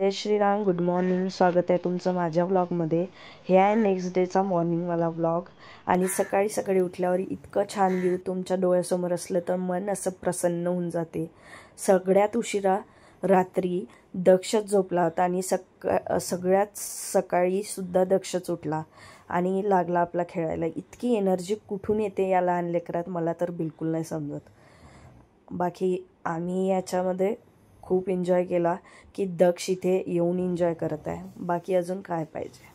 जय Shriram. Good morning. स्वागत आहे तुमचं माझ्या व्लॉगमध्ये. हे आहे नेक्स्ट डेचा मॉर्निंगवाला व्लॉग. आणि सकाळी सकाळी उठल्यावर इतकं छान व्ह्यू तुमच्या डोळ्यासमोर असलं तर मन असं प्रसन्न होऊन जाते. सगळ्यात उशिरा रात्री दक्षच झोपला होता आणि सगळ्यात सकाळी सुद्धा दक्षच उठला आणि लागला आपला खेळायला. इतकी एनर्जी कुठून येते या लहान लेकरात मला तर बिलकुल नाही समजत. बाकी आम्ही याच्यामध्ये खूप एन्जॉय केला की दक्ष इथे येऊन एन्जॉय करत आहे. बाकी अजून काय पाहिजे.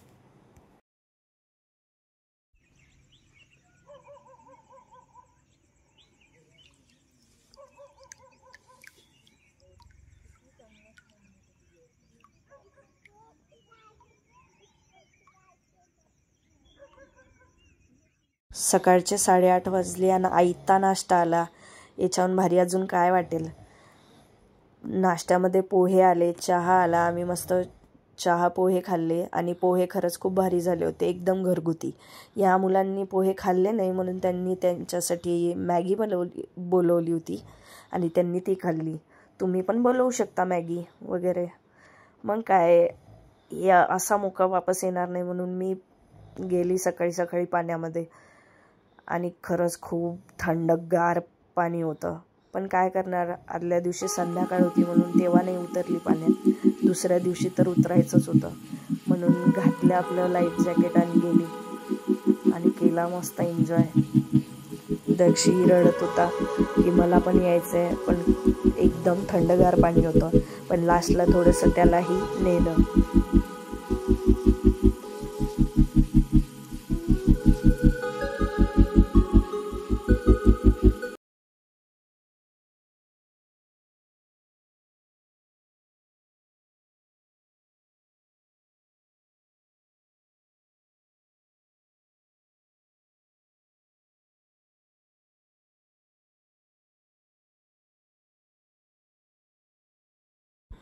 सकाळचे 8:30 वाजले आणि आयता नाश्ता आला. याच्याहून भारी अजून काय वाटेल. नाश्त्यामध्ये पोहे आले, चहा आला. आम्ही मस्त चहा पोहे खाल्ले आणि पोहे खरंच खूप भारी झाले होते, एकदम घरगुती. या मुलांनी पोहे खाल्ले नाही म्हणून त्यांनी त्यांच्यासाठी मॅगी बोलवली होती आणि त्यांनी ती खाल्ली. तुम्ही पण बोलवू शकता मॅगी वगैरे. मग काय, या असा मोका वापस येणार नाही म्हणून मी गेली सकाळी सकाळी पाण्यामध्ये. आणि खरंच खूप थंडगार पाणी होतं. पण काय करणार, आदल्या दिवशी संध्याकाळ होती म्हणून तेव्हा नाही उतरली पाण्यात. दुसऱ्या दिवशी तर उतरायचंच होतं म्हणून घातलं आपलं लाईफ जॅकेट आणि गेली आणि केला मस्त एन्जॉय. दक्षी रडत होता की मला पण यायचं आहे, पण एकदम थंडगार पाणी होतं. पण लास्टला थोडंसं त्यालाही नेलं.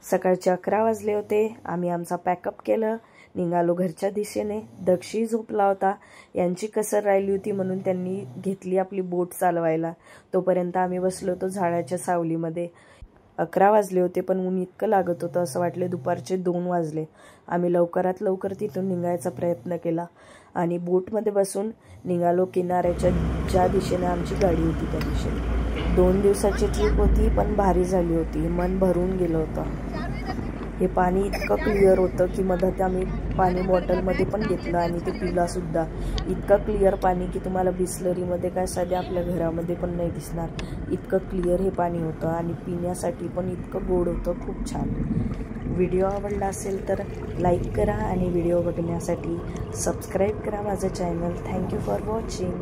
सकाळचे 11 वाजले होते. आम्ही आमचा पॅकअप केलं, निघालो घरच्या दिशेने. दक्षी झोपला होता. यांची कसर राहिली होती म्हणून त्यांनी घेतली आपली बोट चालवायला. तोपर्यंत आम्ही बसलो होतो झाडाच्या सावलीमध्ये. 11 वाजले होते पण ऊन इतकं लागत होतं असं वाटले दुपारचे 2 वाजले. आम्ही लवकरात लवकर तिथून निघायचा प्रयत्न केला आणि बोटमध्ये बसून निघालो किनाऱ्याच्या ज्या दिशेने आमची गाडी होती त्या दिशेने. 2 दिवसाची ट्रिप होती पण भारी झाली होती. मन भरून गेलं होतं. हे पाणी इतकं क्लिअर होतं की मधात आम्ही पाणी बॉटलमध्ये पण घेतलं आणि ते पिलासुद्धा. इतकं क्लिअर पाणी की तुम्हाला बिस्लरीमध्ये काय साध्या आपल्या घरामध्ये पण नाही दिसणार. इतकं क्लिअर हे पाणी होतं आणि पिण्यासाठी पण इतकं गोड होतं. खूप छान. व्हिडिओ आवडला असेल तर लाईक करा आणि व्हिडिओ बघण्यासाठी सबस्क्राईब करा माझं चॅनल. Thank you for watching.